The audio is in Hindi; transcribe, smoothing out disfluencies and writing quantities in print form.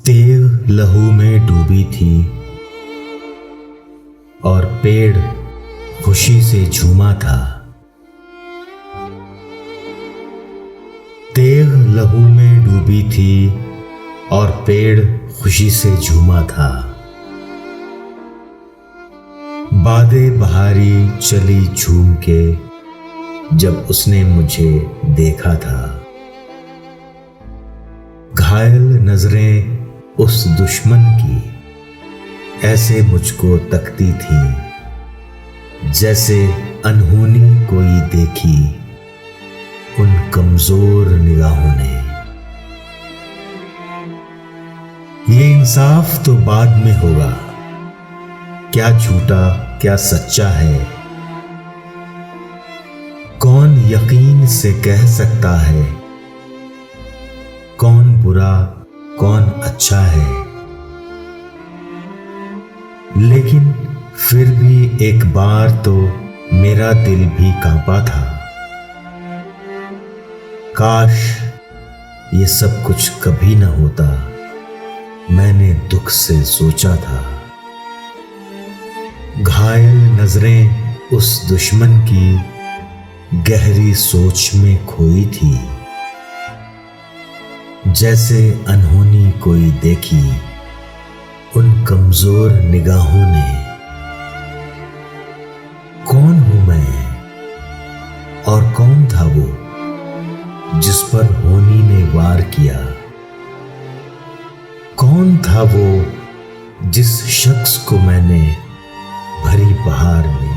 तेग लहू में डूबी थी और पेड़ खुशी से झूमा था। तेग लहू में डूबी थी और पेड़ खुशी से झूमा था। बादे बहारी चली झूम के जब उसने मुझे देखा था। घायल नजरें उस दुश्मन की ऐसे मुझको तकती थी जैसे अनहोनी कोई देखी उन कमजोर निगाहों ने। ये इंसाफ तो बाद में होगा, क्या झूठा क्या सच्चा है कौन यकीन से कह सकता है, कौन बुरा कौन अच्छा है। लेकिन फिर भी एक बार तो मेरा दिल भी कांपा था। काश ये सब कुछ कभी न होता, मैंने दुख से सोचा था। घायल नजरें उस दुश्मन की गहरी सोच में खोई थी जैसे अनहोनी कोई देखी उन कमजोर निगाहों ने। कौन हूं मैं और कौन था वो जिस पर होनी ने वार किया। कौन था वो जिस शख्स को मैंने भरी बहार में